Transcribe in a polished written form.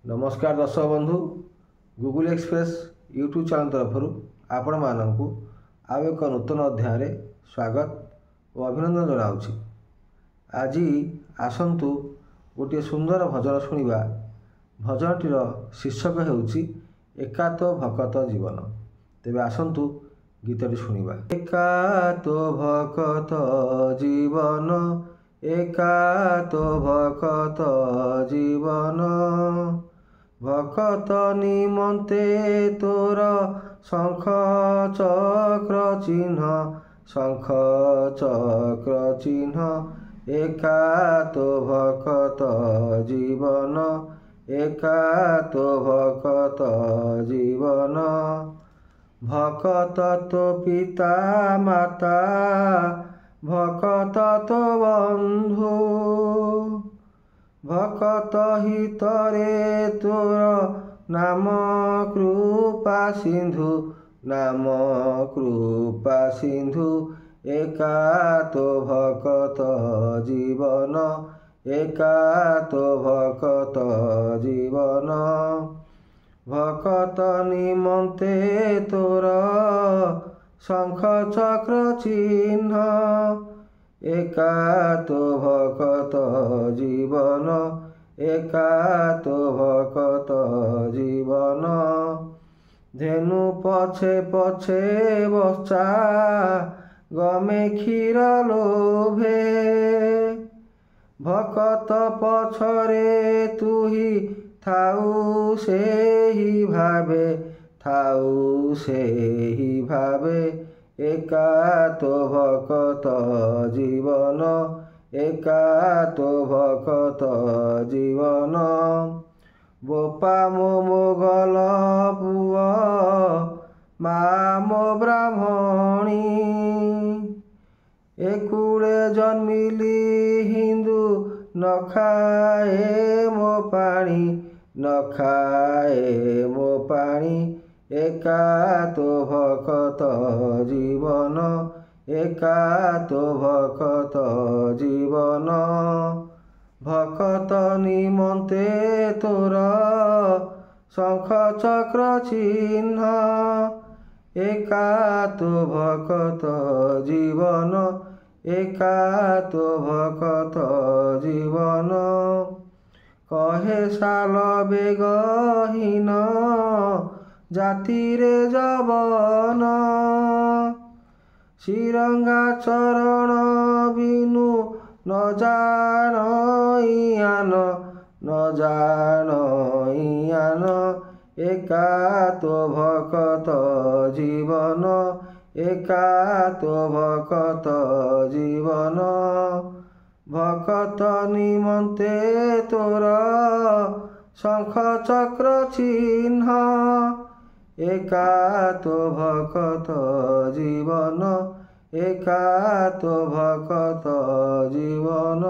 नमस्कार दर्शक बंधु गूगल एक्सप्रेस यूट्यूब चैनल तरफ आपण मानू आउ एक नूतन अध्याय स्वागत और अभिनंदन जनाऊँगी। आज आसतु गोटे सुंदर भजन शुणा। भजनटीर शीर्षक होउछि एका तो भकत जीवन। तेबे आसतु गीतटी शुणा। एका तो भकत जीवन, एका तो भकत जीवन, भकत निमंते तोर शंख चक्र चिन्ह, शंख चक्र चिन्ह। एका तो भकत जीवन, एका तो भकत जीवन, भकत तो पिता माता, भकत तो बंधु, भकत हितरे तोर नाम कृपा सिंधु, नाम कृपा सिंधु। एका तो भकत जीवन, एका तो भकत जीवन, भकत निमंते तोर शंख चक्र चिन्ह। एका तो भकत जीवन, एका तो भकत जीवन, धेनु पछे पछे बच्चा गमे क्षीर लोभे, भकत पछरे तुही थाऊ से ही भावे, थाऊ से ही भावे। एका तो भकत जीवन, एका तो भकत जीवन, बोपा मो मोगल पुआ मा मो ब्राह्मणी, एकुड़े जन्मिली हिंदू न खाए मो पानी, न खाए मो पानी। एका तो भकत जीवन, एका तो भकत जीवन, भकत निमंते तोर शंख चक्र चिन्ह। एका तो भकत जीवन, एका तो भकत जीवन, कहे साल बेगहीन जाति रे जवन, श्रीरंगा चरण बिनु न जान इयान, न जान इयान। एका तो भकत जीवन, एका तो भकत जीवन, भकत निमंते तोर शंख चक्र चिन्ह। एका तो भकत जीवन, एका तो भकत जीवन।